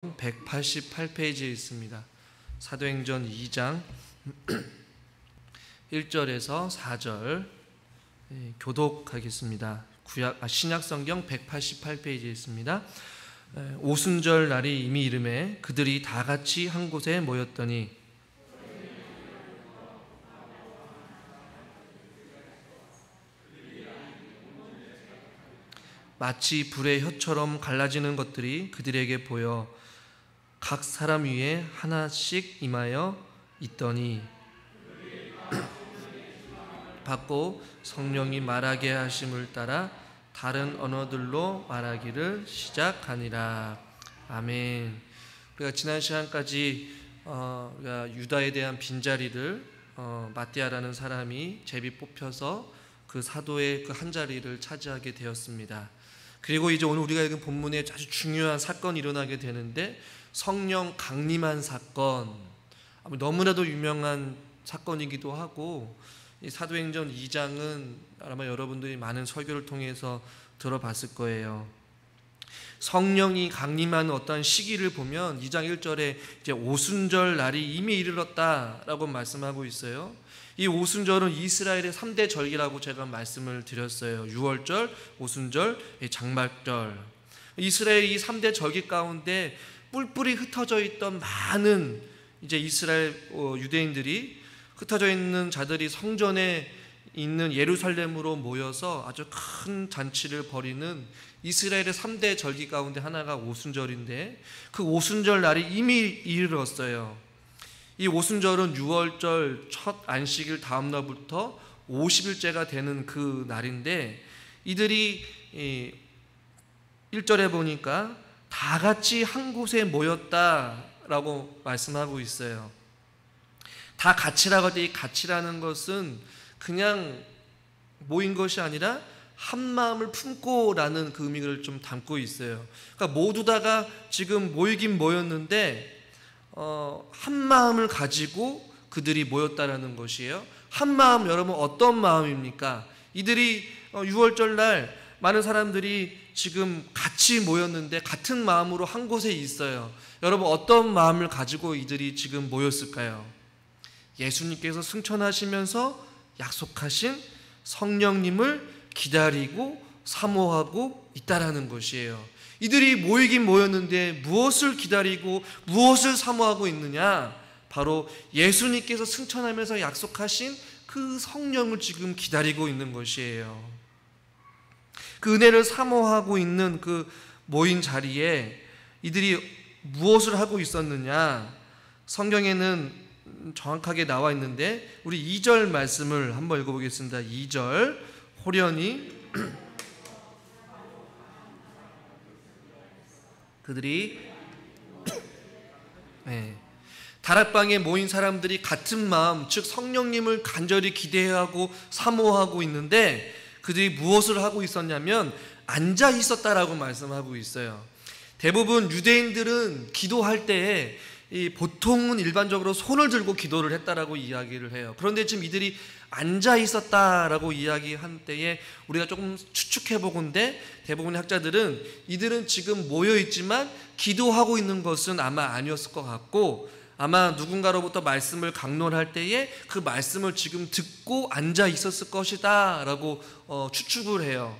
188페이지에 있습니다. 사도행전 2장 1절에서 4절 교독하겠습니다. 신약성경 188페이지에 있습니다. 오순절 날이 이미 이르매 그들이 다 같이 한 곳에 모였더니 마치 불의 혀처럼 갈라지는 것들이 그들에게 보여 각 사람 위에 하나씩 임하여 있더니 받고 성령이 말하게 하심을 따라 다른 언어들로 말하기를 시작하니라. 아멘. 우리가 지난 시간까지 우리가 유다에 대한 빈자리를 마띠아라는 사람이 제비 뽑혀서 그 사도의 그 한 자리를 차지하게 되었습니다. 그리고 이제 오늘 우리가 읽은 본문에 아주 중요한 사건이 일어나게 되는데 성령 강림한 사건, 너무나도 유명한 사건이기도 하고 이 사도행전 2장은 아마 여러분들이 많은 설교를 통해서 들어봤을 거예요. 성령이 강림하는 어떤 시기를 보면 2장 1절에 이제 오순절 날이 이미 이르렀다라고 말씀하고 있어요. 이 오순절은 이스라엘의 3대 절기라고 제가 말씀을 드렸어요. 유월절, 오순절, 장막절. 이스라엘 이 3대 절기 가운데 뿔뿔이 흩어져 있던 많은 이제 이스라엘 유대인들이 흩어져 있는 자들이 성전에 있는 예루살렘으로 모여서 아주 큰 잔치를 벌이는 이스라엘의 3대 절기 가운데 하나가 오순절인데 그 오순절 날이 이미 이르렀어요. 이 오순절은 유월절 첫 안식일 다음 날부터 50일째가 되는 그 날인데 이들이 1절에 보니까 다 같이 한 곳에 모였다라고 말씀하고 있어요. 다 같이라고 할 때 이 같이라는 것은 그냥 모인 것이 아니라 한 마음을 품고라는 그 의미를 좀 담고 있어요. 그러니까 모두 다가 지금 모이긴 모였는데 한 마음을 가지고 그들이 모였다라는 것이에요. 한 마음, 여러분 어떤 마음입니까? 이들이 6월절 날 많은 사람들이 지금 같이 모였는데 같은 마음으로 한 곳에 있어요. 여러분 어떤 마음을 가지고 이들이 지금 모였을까요? 예수님께서 승천하시면서 약속하신 성령님을 기다리고 사모하고 있다라는 것이에요. 이들이 모이긴 모였는데 무엇을 기다리고 무엇을 사모하고 있느냐? 바로 예수님께서 승천하면서 약속하신 그 성령을 지금 기다리고 있는 것이에요. 그 은혜를 사모하고 있는 그 모인 자리에 이들이 무엇을 하고 있었느냐? 성경에는 정확하게 나와 있는데 우리 2절 말씀을 한번 읽어보겠습니다. 2절 호련히 그들이 다락방에 모인 사람들이 같은 마음, 즉 성령님을 간절히 기대하고 사모하고 있는데 그들이 무엇을 하고 있었냐면 앉아 있었다라고 말씀하고 있어요. 대부분 유대인들은 기도할 때에 보통은 일반적으로 손을 들고 기도를 했다라고 이야기를 해요. 그런데 지금 이들이 앉아 있었다라고 이야기한 때에 우리가 조금 추측해 보건대 대부분의 학자들은 이들은 지금 모여 있지만 기도하고 있는 것은 아마 아니었을 것 같고 아마 누군가로부터 말씀을 강론할 때에 그 말씀을 지금 듣고 앉아 있었을 것이다 라고 추측을 해요.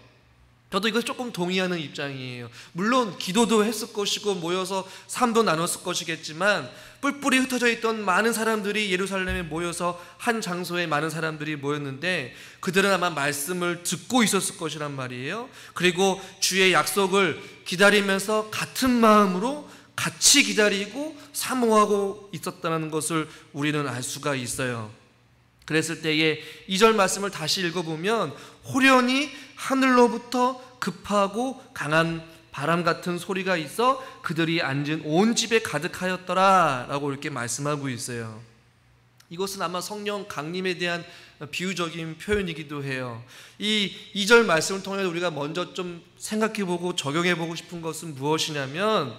저도 이걸 조금 동의하는 입장이에요. 물론 기도도 했을 것이고 모여서 삶도 나눴을 것이겠지만 뿔뿔이 흩어져 있던 많은 사람들이 예루살렘에 모여서 한 장소에 많은 사람들이 모였는데 그들은 아마 말씀을 듣고 있었을 것이란 말이에요. 그리고 주의 약속을 기다리면서 같은 마음으로 같이 기다리고 사모하고 있었다는 것을 우리는 알 수가 있어요. 그랬을 때에 2절 말씀을 다시 읽어보면 호련히 하늘로부터 급하고 강한 바람 같은 소리가 있어 그들이 앉은 온 집에 가득하였더라 라고 이렇게 말씀하고 있어요. 이것은 아마 성령 강림에 대한 비유적인 표현이기도 해요. 이 2절 말씀을 통해 우리가 먼저 좀 생각해보고 적용해보고 싶은 것은 무엇이냐면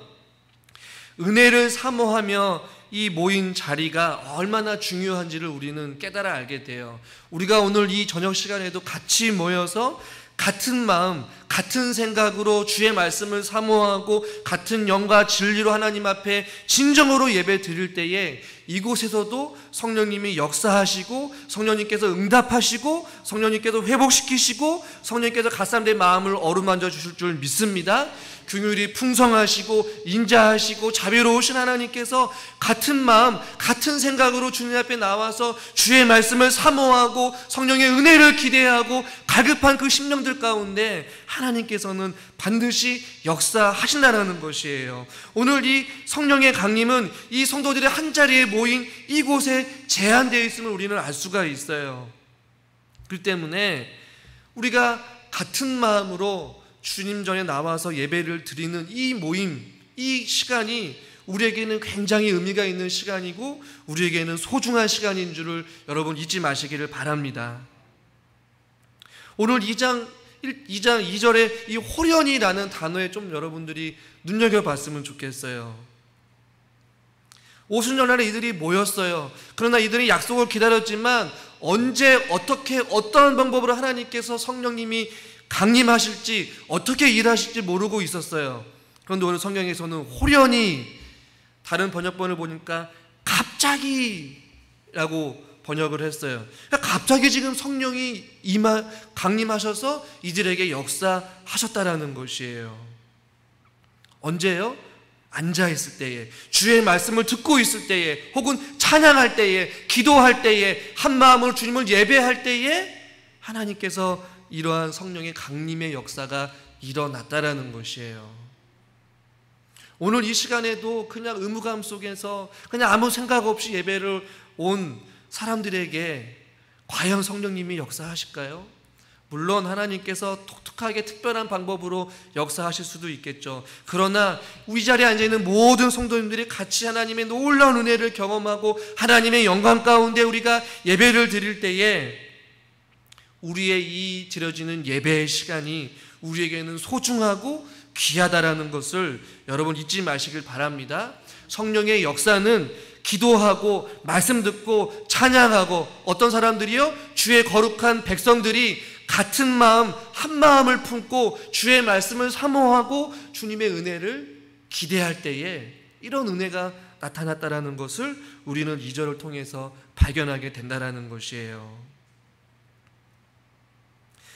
은혜를 사모하며 이 모인 자리가 얼마나 중요한지를 우리는 깨달아 알게 돼요. 우리가 오늘 이 저녁 시간에도 같이 모여서 같은 마음, 같은 생각으로 주의 말씀을 사모하고 같은 영과 진리로 하나님 앞에 진정으로 예배 드릴 때에 이곳에서도 성령님이 역사하시고 성령님께서 응답하시고 성령님께서 회복시키시고 성령님께서 각 사람들의 마음을 어루만져 주실 줄 믿습니다. 긍휼이 풍성하시고 인자하시고 자비로우신 하나님께서 같은 마음, 같은 생각으로 주님 앞에 나와서 주의 말씀을 사모하고 성령의 은혜를 기대하고 갈급한 그 심령들 가운데 하나님께서는 반드시 역사하신다는 것이에요. 오늘 이 성령의 강림은 이 성도들의 한자리에 모인 이곳에 제한되어 있음을 우리는 알 수가 있어요. 그렇기 때문에 우리가 같은 마음으로 주님 전에 나와서 예배를 드리는 이 모임, 이 시간이 우리에게는 굉장히 의미가 있는 시간이고 우리에게는 소중한 시간인 줄을 여러분 잊지 마시기를 바랍니다. 오늘 2장 2절에 이 호련이라는 단어에 좀 여러분들이 눈여겨봤으면 좋겠어요. 오순절날에 이들이 모였어요. 그러나 이들이 약속을 기다렸지만 언제 어떻게 어떤 방법으로 하나님께서 성령님이 강림하실지 어떻게 일하실지 모르고 있었어요. 그런데 오늘 성경에서는 호련히, 다른 번역본을 보니까 갑자기라고 번역을 했어요. 갑자기 지금 성령이 강림하셔서 이들에게 역사하셨다라는 것이에요. 언제요? 앉아있을 때에, 주의 말씀을 듣고 있을 때에, 혹은 찬양할 때에, 기도할 때에, 한 마음으로 주님을 예배할 때에 하나님께서 이러한 성령의 강림의 역사가 일어났다라는 것이에요. 오늘 이 시간에도 그냥 의무감 속에서 그냥 아무 생각 없이 예배를 온 사람들에게 과연 성령님이 역사하실까요? 물론 하나님께서 독특하게 특별한 방법으로 역사하실 수도 있겠죠. 그러나 이 자리에 앉아있는 모든 성도님들이 같이 하나님의 놀라운 은혜를 경험하고 하나님의 영광 가운데 우리가 예배를 드릴 때에 우리의 이 드려지는 예배의 시간이 우리에게는 소중하고 귀하다라는 것을 여러분 잊지 마시길 바랍니다. 성령의 역사는 기도하고 말씀 듣고 찬양하고, 어떤 사람들이요? 주의 거룩한 백성들이 같은 마음, 한 마음을 품고 주의 말씀을 사모하고 주님의 은혜를 기대할 때에 이런 은혜가 나타났다라는 것을 우리는 2절을 통해서 발견하게 된다라는 것이에요.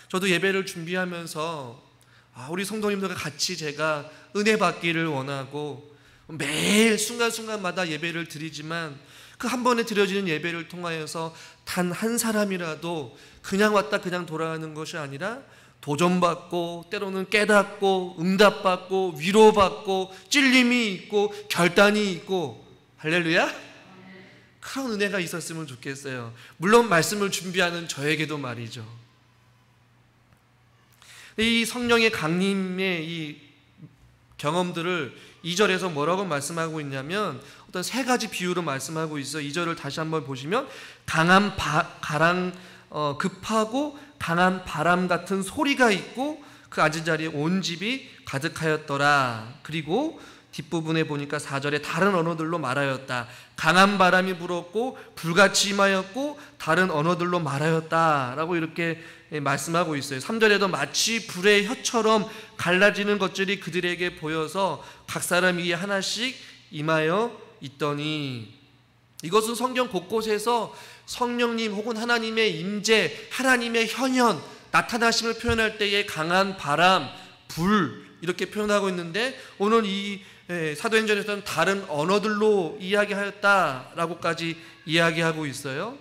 저도 예배를 준비하면서 우리 성도님들과 같이 제가 은혜 받기를 원하고 매일 순간순간마다 예배를 드리지만 그 한 번에 드려지는 예배를 통하여서 단 한 사람이라도 그냥 왔다 그냥 돌아가는 것이 아니라 도전받고, 때로는 깨닫고, 응답받고, 위로받고, 찔림이 있고, 결단이 있고, 할렐루야? 그런 은혜가 있었으면 좋겠어요. 물론 말씀을 준비하는 저에게도 말이죠. 이 성령의 강림의 이 경험들을 2절에서 뭐라고 말씀하고 있냐면 어떤 세 가지 비유로 말씀하고 있어요. 2절을 다시 한번 보시면 급하고 강한 바람 같은 소리가 있고 그 앉은 자리에 온 집이 가득하였더라. 그리고 뒷부분에 보니까 4절에 다른 언어들로 말하였다. 강한 바람이 불었고 불같이 임하였고 다른 언어들로 말하였다 라고 이렇게 말씀하고 있어요. 3절에도 마치 불의 혀처럼 갈라지는 것들이 그들에게 보여서 각 사람 위에 하나씩 임하여 있더니, 이것은 성경 곳곳에서 성령님 혹은 하나님의 임재, 하나님의 현현, 나타나심을 표현할 때에 강한 바람, 불 이렇게 표현하고 있는데, 오늘 이 사도행전에서는 다른 언어들로 이야기하였다라고까지 이야기하고 있어요.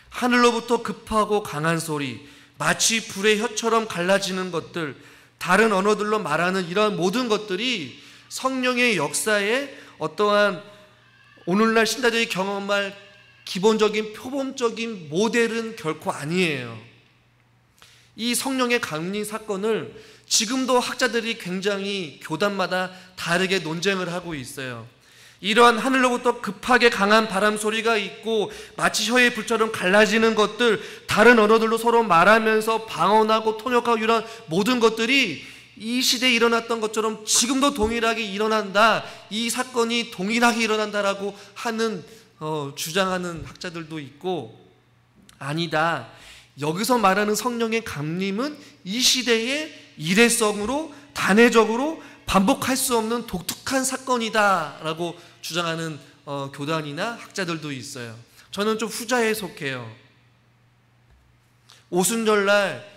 하늘로부터 급하고 강한 소리, 마치 불의 혀처럼 갈라지는 것들, 다른 언어들로 말하는 이런 모든 것들이 성령의 역사에 어떠한 오늘날 신자들이 경험할 기본적인 표범적인 모델은 결코 아니에요. 이 성령의 강림 사건을 지금도 학자들이 굉장히 교단마다 다르게 논쟁을 하고 있어요. 이러한 하늘로부터 급하게 강한 바람 소리가 있고 마치 혀의 불처럼 갈라지는 것들, 다른 언어들로 서로 말하면서 방언하고 통역하고 이런 모든 것들이 이 시대에 일어났던 것처럼 지금도 동일하게 일어난다, 이 사건이 동일하게 일어난다라고 하는 주장하는 학자들도 있고, 아니다, 여기서 말하는 성령의 강림은 이 시대의 일회성으로 단회적으로 반복할 수 없는 독특한 사건이다라고 주장하는 교단이나 학자들도 있어요. 저는 좀 후자에 속해요. 오순절날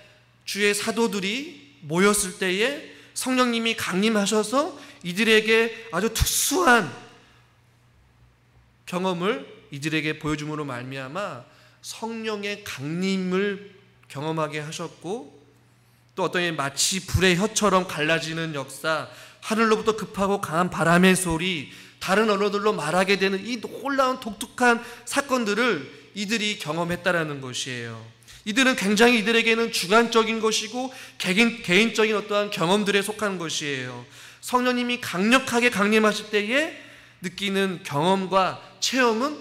주의 사도들이 모였을 때에 성령님이 강림하셔서 이들에게 아주 특수한 경험을 이들에게 보여줌으로 말미암아 성령의 강림을 경험하게 하셨고, 또 어떤 게 마치 불의 혀처럼 갈라지는 역사, 하늘로부터 급하고 강한 바람의 소리, 다른 언어들로 말하게 되는 이 놀라운 독특한 사건들을 이들이 경험했다라는 것이에요. 이들은 굉장히 이들에게는 주관적인 것이고 개인적인 어떠한 경험들에 속한 것이에요. 성령님이 강력하게 강림하실 때에 느끼는 경험과 체험은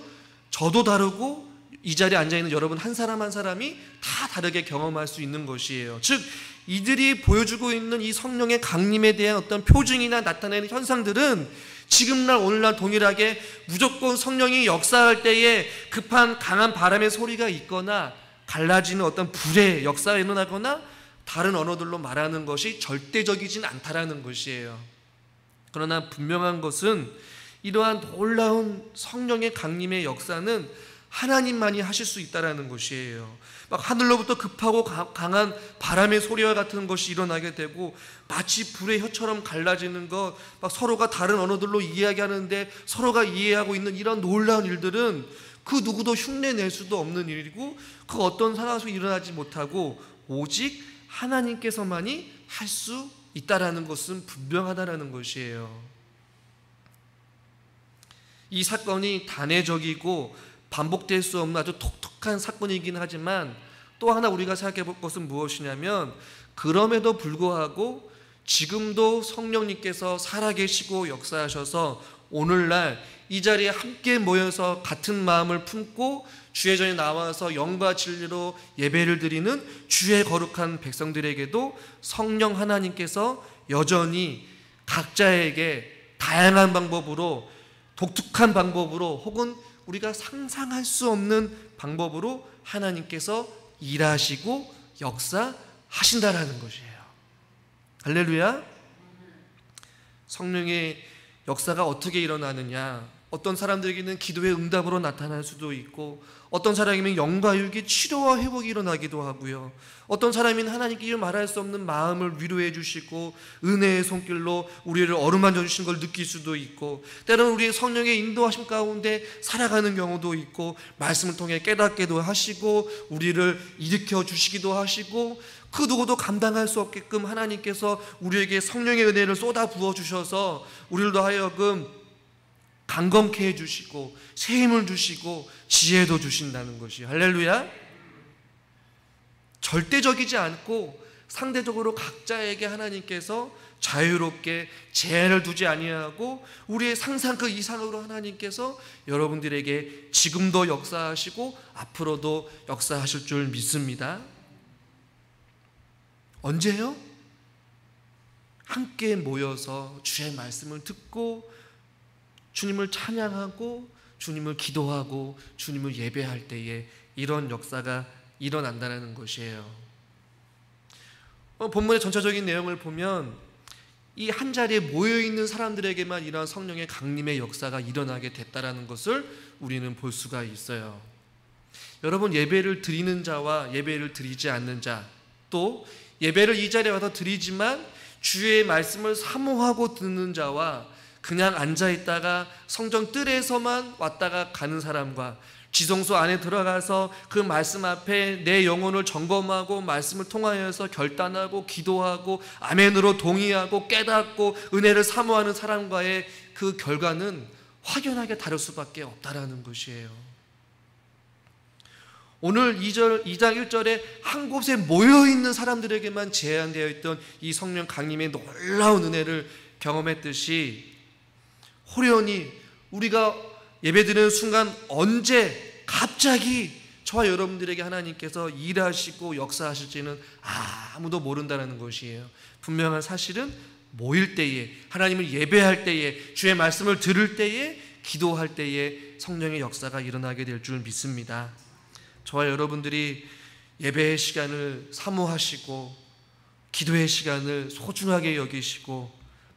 저도 다르고 이 자리에 앉아있는 여러분 한 사람 한 사람이 다 다르게 경험할 수 있는 것이에요. 즉 이들이 보여주고 있는 이 성령의 강림에 대한 어떤 표징이나 나타내는 현상들은 지금날 오늘날 동일하게 무조건 성령이 역사할 때에 급한 강한 바람의 소리가 있거나 갈라지는 어떤 불의 역사가 일어나거나 다른 언어들로 말하는 것이 절대적이진 않다라는 것이에요. 그러나 분명한 것은 이러한 놀라운 성령의 강림의 역사는 하나님만이 하실 수 있다라는 것이에요. 막 하늘로부터 급하고 강한 바람의 소리와 같은 것이 일어나게 되고 마치 불의 혀처럼 갈라지는 것, 막 서로가 다른 언어들로 이야기하는데 서로가 이해하고 있는 이런 놀라운 일들은 그 누구도 흉내낼 수도 없는 일이고 그 어떤 상황에서 일어나지 못하고 오직 하나님께서만이 할 수 있다라는 것은 분명하다라는 것이에요. 이 사건이 단회적이고 반복될 수 없는 아주 독특한 사건이긴 하지만 또 하나 우리가 생각해 볼 것은 무엇이냐면 그럼에도 불구하고 지금도 성령님께서 살아계시고 역사하셔서 오늘날 이 자리에 함께 모여서 같은 마음을 품고 주의 전에 나와서 영과 진리로 예배를 드리는 주의 거룩한 백성들에게도 성령 하나님께서 여전히 각자에게 다양한 방법으로 독특한 방법으로 혹은 우리가 상상할 수 없는 방법으로 하나님께서 일하시고 역사하신다라는 것이에요. 할렐루야. 성령의 역사가 어떻게 일어나느냐, 어떤 사람들에게는 기도의 응답으로 나타날 수도 있고 어떤 사람에게는 영과 육의 치료와 회복이 일어나기도 하고요, 어떤 사람은 하나님께 말할 수 없는 마음을 위로해 주시고 은혜의 손길로 우리를 어루만져 주신 걸 느낄 수도 있고 때로는 우리의 성령의 인도하심 가운데 살아가는 경우도 있고 말씀을 통해 깨닫게도 하시고 우리를 일으켜 주시기도 하시고 그 누구도 감당할 수 없게끔 하나님께서 우리에게 성령의 은혜를 쏟아 부어 주셔서 우리들도 하여금 강건케 해주시고 새 힘을 주시고 지혜도 주신다는 것이 할렐루야. 절대적이지 않고 상대적으로 각자에게 하나님께서 자유롭게 제한을 두지 아니하고 우리의 상상 그 이상으로 하나님께서 여러분들에게 지금도 역사하시고 앞으로도 역사하실 줄 믿습니다. 언제요? 함께 모여서 주의 말씀을 듣고 주님을 찬양하고 주님을 기도하고 주님을 예배할 때에 이런 역사가 일어난다는 것이에요. 본문의 전체적인 내용을 보면 이 한 자리에 모여있는 사람들에게만 이러한 성령의 강림의 역사가 일어나게 됐다는 것을 우리는 볼 수가 있어요. 여러분, 예배를 드리는 자와 예배를 드리지 않는 자, 또 예배를 이 자리에 와서 드리지만 주의 말씀을 사모하고 듣는 자와 그냥 앉아있다가 성전 뜰에서만 왔다가 가는 사람과 지성소 안에 들어가서 그 말씀 앞에 내 영혼을 점검하고 말씀을 통하여서 결단하고 기도하고 아멘으로 동의하고 깨닫고 은혜를 사모하는 사람과의 그 결과는 확연하게 다를 수밖에 없다라는 것이에요. 오늘 2장 1절에 한 곳에 모여있는 사람들에게만 제한되어 있던 이 성령 강림의 놀라운 은혜를 경험했듯이 호련히 우리가 예배드리는 순간 언제 갑자기 저와 여러분들에게 하나님께서 일하시고 역사하실지는 아무도 모른다는 것이에요. 분명한 사실은 모일 때에, 하나님을 예배할 때에, 주의 말씀을 들을 때에, 기도할 때에 성령의 역사가 일어나게 될 줄 믿습니다. 저와 여러분들이 예배의 시간을 사모하시고 기도의 시간을 소중하게 여기시고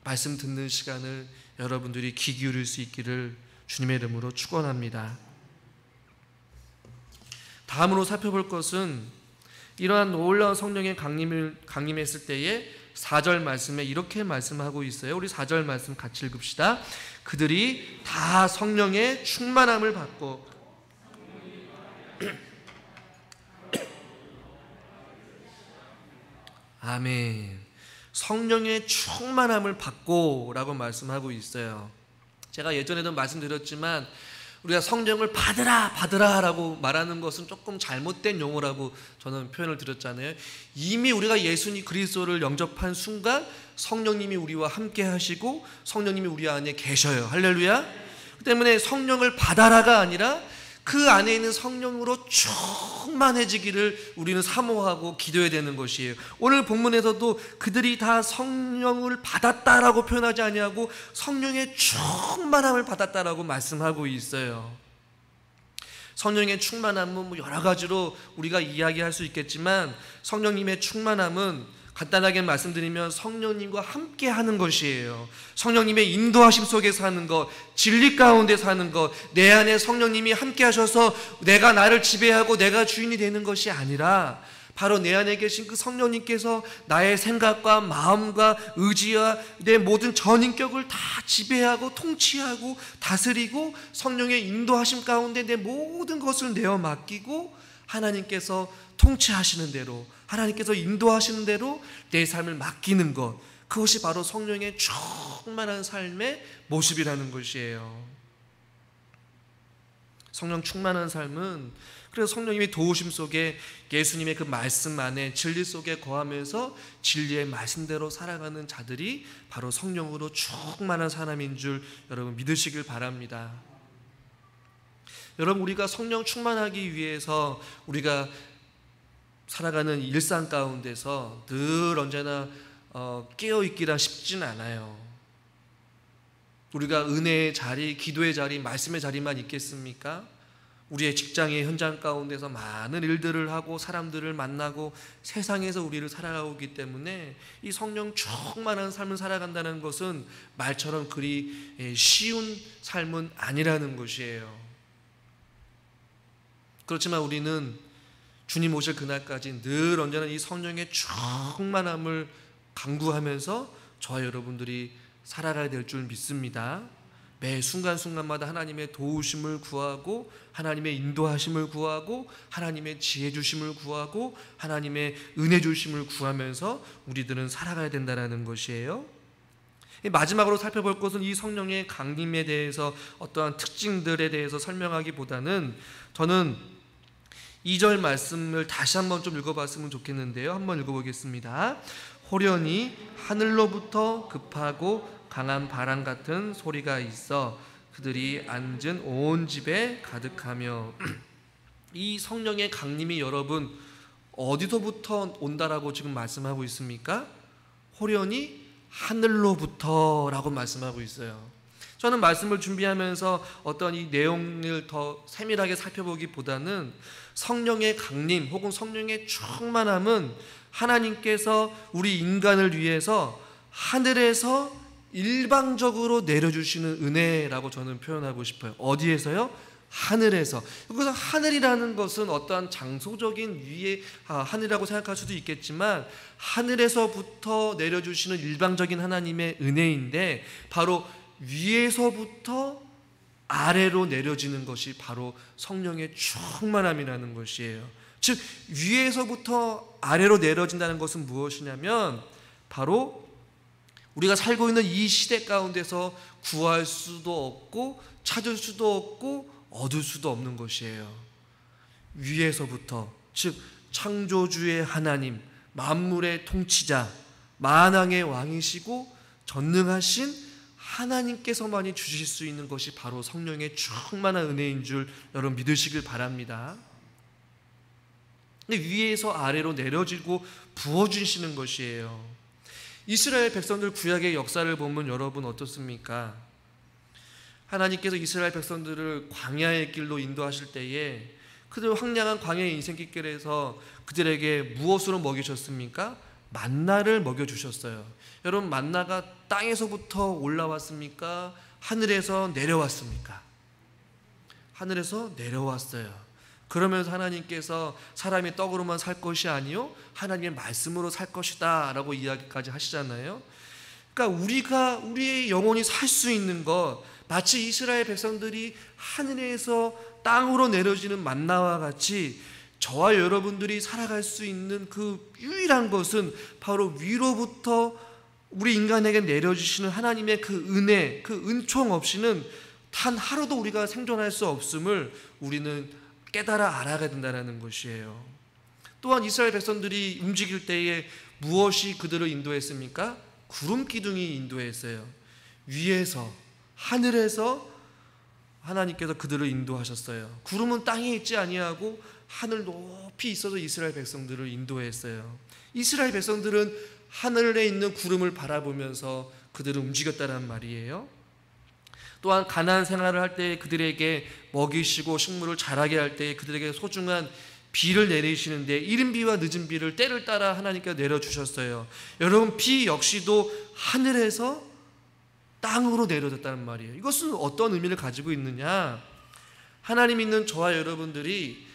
말씀 듣는 시간을 여러분들이 귀 기울일 수 있기를 주님의 이름으로 축원합니다. 다음으로 살펴볼 것은 이러한 놀라운 성령의 강림했을 때에 4절 말씀에 이렇게 말씀하고 있어요. 우리 4절 말씀 같이 읽읍시다. 그들이 다 성령의 충만함을 받고 아멘. 성령의 충만함을 받고 라고 말씀하고 있어요. 제가 예전에도 말씀드렸지만 우리가 성령을 받으라 라고 말하는 것은 조금 잘못된 용어라고 저는 표현을 드렸잖아요. 이미 우리가 예수님 그리스도를 영접한 순간 성령님이 우리와 함께 하시고 성령님이 우리 안에 계셔요. 할렐루야. 그 때문에 성령을 받아라가 아니라 그 안에 있는 성령으로 충만해지기를 우리는 사모하고 기도해야 되는 것이에요. 오늘 본문에서도 그들이 다 성령을 받았다라고 표현하지 아니하고 성령의 충만함을 받았다라고 말씀하고 있어요. 성령의 충만함은 뭐 여러 가지로 우리가 이야기할 수 있겠지만 성령님의 충만함은 간단하게 말씀드리면 성령님과 함께 하는 것이에요. 성령님의 인도하심 속에 사는 것, 진리 가운데 사는 것, 내 안에 성령님이 함께 하셔서 내가 나를 지배하고 내가 주인이 되는 것이 아니라 바로 내 안에 계신 그 성령님께서 나의 생각과 마음과 의지와 내 모든 전인격을 다 지배하고 통치하고 다스리고 성령의 인도하심 가운데 내 모든 것을 내어 맡기고 하나님께서 통치하시는 대로 하나님께서 인도하시는 대로 내 삶을 맡기는 것, 그것이 바로 성령의 충만한 삶의 모습이라는 것이에요. 성령 충만한 삶은 그래서 성령님의 도우심 속에 예수님의 그 말씀 안에 진리 속에 거하면서 진리의 말씀대로 살아가는 자들이 바로 성령으로 충만한 사람인 줄 여러분 믿으시길 바랍니다. 여러분, 우리가 성령 충만하기 위해서 우리가 살아가는 일상 가운데서 늘 언제나 깨어있기란 쉽지는 않아요. 우리가 은혜의 자리, 기도의 자리, 말씀의 자리만 있겠습니까? 우리의 직장의 현장 가운데서 많은 일들을 하고 사람들을 만나고 세상에서 우리를 살아가고 있기 때문에 이 성령 충만한 삶을 살아간다는 것은 말처럼 그리 쉬운 삶은 아니라는 것이에요. 그렇지만 우리는 주님 오실 그날까지 늘 언제나 이 성령의 충만함을 강구하면서 저와 여러분들이 살아가야 될 줄 믿습니다. 매 순간순간마다 하나님의 도우심을 구하고 하나님의 인도하심을 구하고 하나님의 지혜 주심을 구하고 하나님의 은혜 주심을 구하면서 우리들은 살아가야 된다는 것이에요. 마지막으로 살펴볼 것은 이 성령의 강림에 대해서 어떠한 특징들에 대해서 설명하기보다는 저는 2절 말씀을 다시 한번 좀 읽어봤으면 좋겠는데요. 한번 읽어보겠습니다. 호련히 하늘로부터 급하고 강한 바람 같은 소리가 있어 그들이 앉은 온 집에 가득하며 이 성령의 강림이 여러분 어디서부터 온다라고 지금 말씀하고 있습니까? 호련히 하늘로부터라고 말씀하고 있어요. 저는 말씀을 준비하면서 어떤 이 내용을 더 세밀하게 살펴보기보다는 성령의 강림 혹은 성령의 충만함은 하나님께서 우리 인간을 위해서 하늘에서 일방적으로 내려주시는 은혜라고 저는 표현하고 싶어요. 어디에서요? 하늘에서. 그래서 하늘이라는 것은 어떠한 장소적인 위의 하늘이라고 생각할 수도 있겠지만 하늘에서부터 내려주시는 일방적인 하나님의 은혜인데 바로 위에서부터 아래로 내려지는 것이 바로 성령의 충만함이라는 것이에요. 즉 위에서부터 아래로 내려진다는 것은 무엇이냐면 바로 우리가 살고 있는 이 시대 가운데서 구할 수도 없고 찾을 수도 없고 얻을 수도 없는 것이에요. 위에서부터, 즉 창조주의 하나님, 만물의 통치자, 만왕의 왕이시고 전능하신 하나님께서만이 주실 수 있는 것이 바로 성령의 충만한 은혜인 줄 여러분 믿으시길 바랍니다. 근데 위에서 아래로 내려지고 부어주시는 것이에요. 이스라엘 백성들 구약의 역사를 보면 여러분 어떻습니까? 하나님께서 이스라엘 백성들을 광야의 길로 인도하실 때에 그들 황량한 광야의 인생길에서 그들에게 무엇으로 먹이셨습니까? 만나를 먹여주셨어요. 여러분, 만나가 땅에서부터 올라왔습니까? 하늘에서 내려왔습니까? 하늘에서 내려왔어요. 그러면서 하나님께서 사람이 떡으로만 살 것이 아니요 하나님의 말씀으로 살 것이다 라고 이야기까지 하시잖아요. 그러니까 우리의 영혼이 살 수 있는 것, 마치 이스라엘 백성들이 하늘에서 땅으로 내려지는 만나와 같이 저와 여러분들이 살아갈 수 있는 그 유일한 것은 바로 위로부터 우리 인간에게 내려주시는 하나님의 그 은혜, 그 은총 없이는 단 하루도 우리가 생존할 수 없음을 우리는 깨달아 알아야 된다는 것이에요. 또한 이스라엘 백성들이 움직일 때에 무엇이 그들을 인도했습니까? 구름 기둥이 인도했어요. 위에서, 하늘에서 하나님께서 그들을 인도하셨어요. 구름은 땅에 있지 아니하고 하늘 높이 있어서 이스라엘 백성들을 인도했어요. 이스라엘 백성들은 하늘에 있는 구름을 바라보면서 그들은 움직였다는 말이에요. 또한 가나안 생활을 할 때 그들에게 먹이시고 식물을 자라게 할 때 그들에게 소중한 비를 내리시는데 이른 비와 늦은 비를 때를 따라 하나님께서 내려주셨어요. 여러분, 비 역시도 하늘에서 땅으로 내려졌다는 말이에요. 이것은 어떤 의미를 가지고 있느냐? 하나님 있는 저와 여러분들이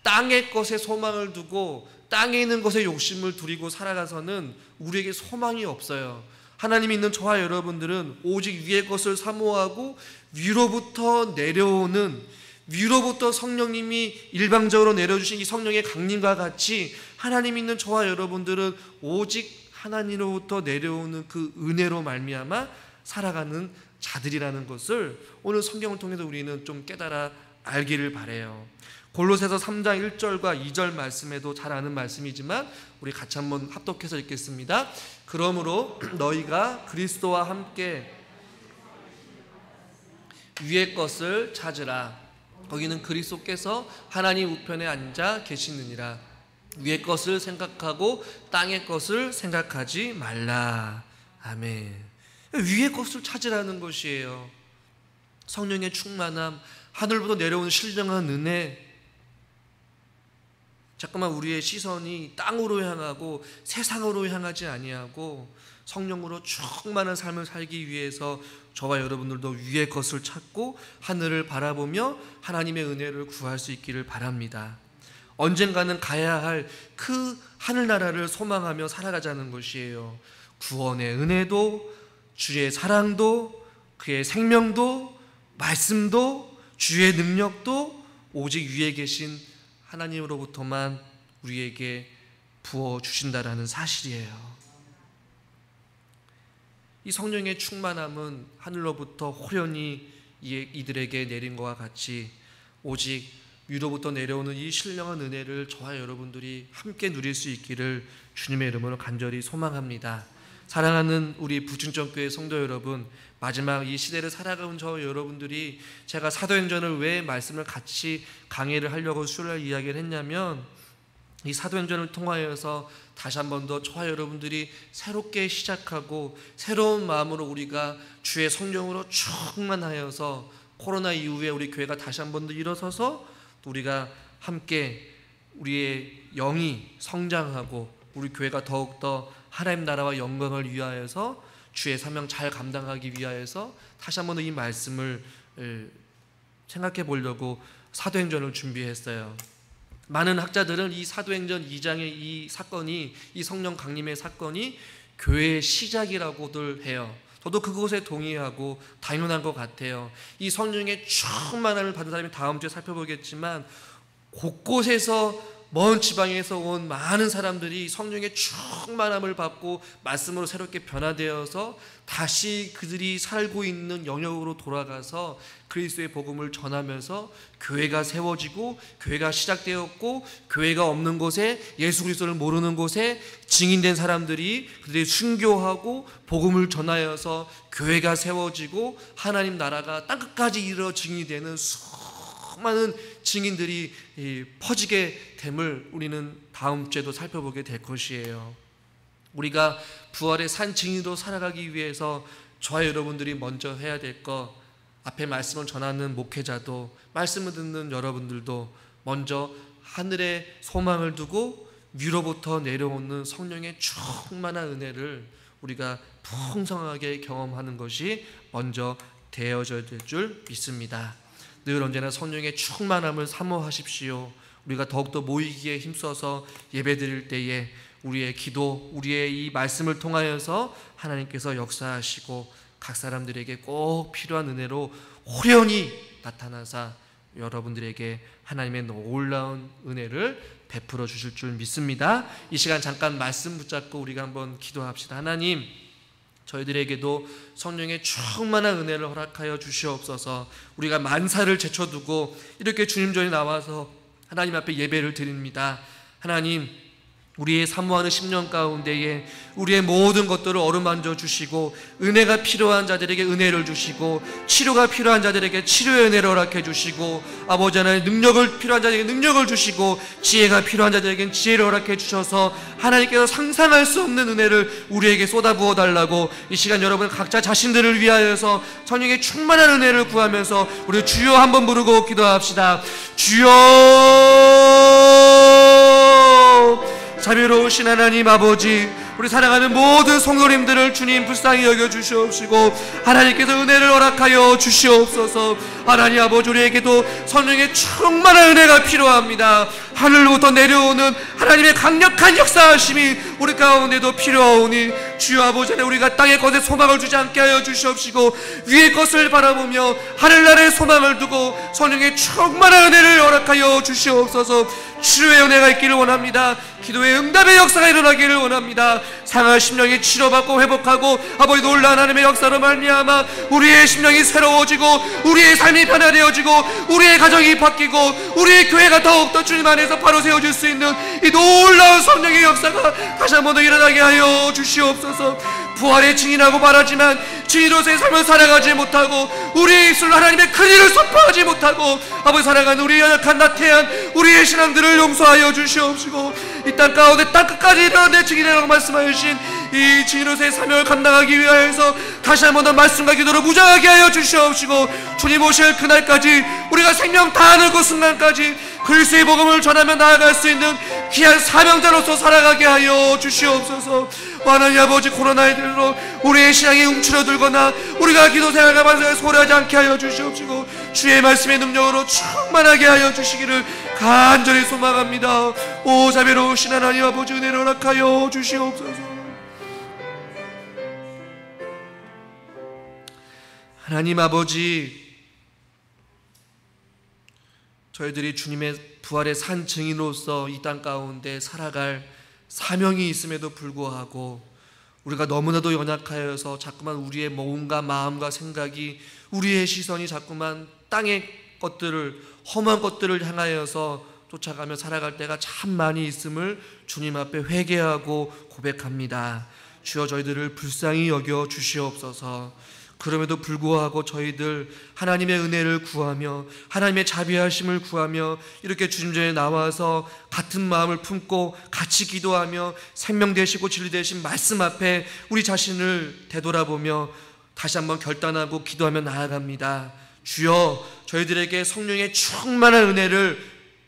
땅의 것에 소망을 두고 땅에 있는 것에 욕심을 두리고 살아가서는 우리에게 소망이 없어요. 하나님 있는 저와 여러분들은 오직 위의 것을 사모하고 위로부터 내려오는, 위로부터 성령님이 일방적으로 내려주신 이 성령의 강림과 같이 하나님 있는 저와 여러분들은 오직 하나님으로부터 내려오는 그 은혜로 말미암아 살아가는 자들이라는 것을 오늘 성경을 통해서 우리는 좀 깨달아 알기를 바라요. 골로새서 3장 1절과 2절 말씀에도 잘 아는 말씀이지만 우리 같이 한번 합독해서 읽겠습니다. 그러므로 너희가 그리스도와 함께 위의 것을 찾으라. 거기는 그리스도께서 하나님 우편에 앉아 계시느니라. 위의 것을 생각하고 땅의 것을 생각하지 말라. 아멘. 위의 것을 찾으라는 것이에요. 성령의 충만함, 하늘부터 내려오는 신령한 은혜. 자꾸만 우리의 시선이 땅으로 향하고 세상으로 향하지 아니하고 성령으로 충만한 삶을 살기 위해서 저와 여러분들도 위의 것을 찾고 하늘을 바라보며 하나님의 은혜를 구할 수 있기를 바랍니다. 언젠가는 가야 할 그 하늘나라를 소망하며 살아가자는 것이에요. 구원의 은혜도, 주의 사랑도, 그의 생명도, 말씀도, 주의 능력도 오직 위에 계신 하나님으로부터만 우리에게 부어주신다라는 사실이에요. 이 성령의 충만함은 하늘로부터 호련히 이들에게 내린 것과 같이 오직 위로부터 내려오는 이 신령한 은혜를 저와 여러분들이 함께 누릴 수 있기를 주님의 이름으로 간절히 소망합니다. 사랑하는 우리 부충전교회 성도 여러분, 마지막 이 시대를 살아가는 저 여러분들이 제가 사도행전을 왜 말씀을 같이 강의를 하려고 수요일 이야기를 했냐면 이 사도행전을 통하여서 다시 한 번 더 저와 여러분들이 새롭게 시작하고 새로운 마음으로 우리가 주의 성령으로 충만하여서 코로나 이후에 우리 교회가 다시 한 번 더 일어서서 우리가 함께 우리의 영이 성장하고 우리 교회가 더욱더 하나님 나라와 영광을 위하여서 주의 사명 잘 감당하기 위하여서 다시 한 번 더 이 말씀을 생각해 보려고 사도행전을 준비했어요. 많은 학자들은 이 사도행전 2장의 이 사건이, 이 성령 강림의 사건이 교회의 시작이라고들 해요. 저도 그것에 동의하고 당연한 것 같아요. 이 성령의 충만함을 받은 사람이 다음 주에 살펴보겠지만 곳곳에서 먼 지방에서 온 많은 사람들이 성령의 충만함을 받고 말씀으로 새롭게 변화되어서 다시 그들이 살고 있는 영역으로 돌아가서 그리스도의 복음을 전하면서 교회가 세워지고 교회가 시작되었고 교회가 없는 곳에 예수 그리스도를 모르는 곳에 증인된 사람들이 그들이 순교하고 복음을 전하여서 교회가 세워지고 하나님 나라가 땅끝까지 이르러 증인이 되는 수많은 증인들이 퍼지게 됨을 우리는 다음 주에도 살펴보게 될 것이에요. 우리가 부활의 산 증인으로 살아가기 위해서 저와 여러분들이 먼저 해야 될 것, 앞에 말씀을 전하는 목회자도 말씀을 듣는 여러분들도 먼저 하늘에 소망을 두고 위로부터 내려오는 성령의 충만한 은혜를 우리가 풍성하게 경험하는 것이 먼저 되어져야 될 줄 믿습니다. 늘 언제나 성령의 충만함을 사모하십시오. 우리가 더욱더 모이기에 힘써서 예배드릴 때에 우리의 기도, 우리의 이 말씀을 통하여서 하나님께서 역사하시고 각 사람들에게 꼭 필요한 은혜로 호련히 나타나사 여러분들에게 하나님의 놀라운 은혜를 베풀어 주실 줄 믿습니다. 이 시간 잠깐 말씀 붙잡고 우리가 한번 기도합시다. 하나님, 저희들에게도 성령의 충만한 은혜를 허락하여 주시옵소서. 우리가 만사를 제쳐두고 이렇게 주님 전에 나와서 하나님 앞에 예배를 드립니다. 하나님, 우리의 사모하는 10년 가운데에 우리의 모든 것들을 어루만져 주시고 은혜가 필요한 자들에게 은혜를 주시고 치료가 필요한 자들에게 치료의 은혜를 허락해 주시고 아버지 하나님 능력을 필요한 자들에게 능력을 주시고 지혜가 필요한 자들에게 지혜를 허락해 주셔서 하나님께서 상상할 수 없는 은혜를 우리에게 쏟아부어 달라고 이 시간 여러분 각자 자신들을 위하여서 성령의 충만한 은혜를 구하면서 우리 주여 한번 부르고 기도합시다. 주여, 자비로우신 하나님 아버지, 우리 사랑하는 모든 성도님들을 주님 불쌍히 여겨주시옵시고 하나님께서 은혜를 허락하여 주시옵소서. 하나님 아버지, 우리에게도 성령의 충만한 은혜가 필요합니다. 하늘로부터 내려오는 하나님의 강력한 역사하심이 우리 가운데도 필요하오니 주여 아버지, 우리가 땅의 것에 소망을 주지 않게 하여 주시옵시고 위의 것을 바라보며 하늘나라의 소망을 두고 성령의 충만한 은혜를 허락하여 주시옵소서. 치료의 은혜가 있기를 원합니다. 기도의 응답의 역사가 일어나기를 원합니다. 상한 심령이 치료받고 회복하고 아버지 놀라운 하나님의 역사로 말미암아 우리의 심령이 새로워지고 우리의 삶이 변화되어지고 우리의 가정이 바뀌고 우리의 교회가 더욱더 주님 안에서 바로 세워질 수 있는 이 놀라운 성령의 역사가 다시 한 번 더 일어나게 하여 주시옵소서. 부활의 증인하고 말하지만 증인으로서의 삶을 살아가지 못하고 우리의 입술로 하나님의 큰 일을 선포하지 못하고 아버지 살아가는 우리의 연약한 나태한 우리의 신앙들을 용서하여 주시옵시고 이 땅 가운데 땅 끝까지 일어나는 증인이라고 말씀하신 이 증인으로서의 사명을 감당하기 위하여서 다시 한 번 더 말씀과 기도로 무장하게 하여 주시옵시고 주님 오실 그날까지 우리가 생명 다하는 그 순간까지 그리스도의 복음을 전하며 나아갈 수 있는 귀한 사명자로서 살아가게 하여 주시옵소서. 하나님 아버지, 코로나의 들로 우리의 신앙이 움츠러들거나 우리가 기도 생활과 반성에 소홀하지 않게 하여 주시옵시고 주의 말씀의 능력으로 충만하게 하여 주시기를 간절히 소망합니다. 오 자비로우신 하나님 아버지, 은혜를 허락하여 주시옵소서. 하나님 아버지, 저희들이 주님의 부활의 산 증인으로서 이 땅 가운데 살아갈 사명이 있음에도 불구하고 우리가 너무나도 연약하여서 자꾸만 우리의 몸과 마음과 생각이, 우리의 시선이 자꾸만 땅의 것들을, 험한 것들을 향하여서 쫓아가며 살아갈 때가 참 많이 있음을 주님 앞에 회개하고 고백합니다. 주여, 저희들을 불쌍히 여겨 주시옵소서. 그럼에도 불구하고 저희들 하나님의 은혜를 구하며 하나님의 자비하심을 구하며 이렇게 주님 전에 나와서 같은 마음을 품고 같이 기도하며 생명 되시고 진리 되신 말씀 앞에 우리 자신을 되돌아보며 다시 한번 결단하고 기도하며 나아갑니다. 주여, 저희들에게 성령의 충만한 은혜를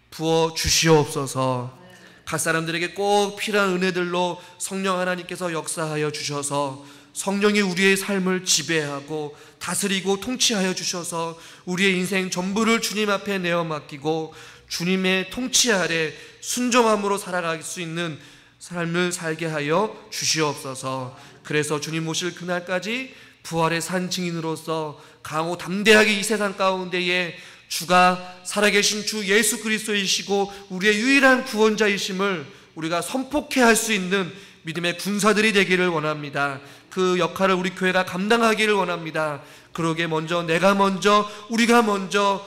부어 주시옵소서. 각 사람들에게 꼭 필요한 은혜들로 성령 하나님께서 역사하여 주셔서 성령이 우리의 삶을 지배하고 다스리고 통치하여 주셔서 우리의 인생 전부를 주님 앞에 내어 맡기고 주님의 통치 아래 순종함으로 살아갈 수 있는 삶을 살게 하여 주시옵소서. 그래서 주님 오실 그날까지 부활의 산 증인으로서 강호 담대하게 이 세상 가운데에 주가 살아계신 주 예수 그리스도이시고 우리의 유일한 구원자이심을 우리가 선포케 할 수 있는 믿음의 군사들이 되기를 원합니다. 그 역할을 우리 교회가 감당하기를 원합니다. 그러기에 먼저 내가 먼저, 우리가 먼저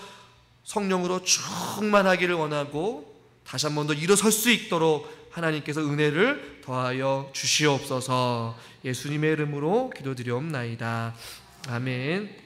성령으로 충만하기를 원하고 다시 한 번 더 일어설 수 있도록 하나님께서 은혜를 더하여 주시옵소서. 예수님의 이름으로 기도드리옵나이다. 아멘.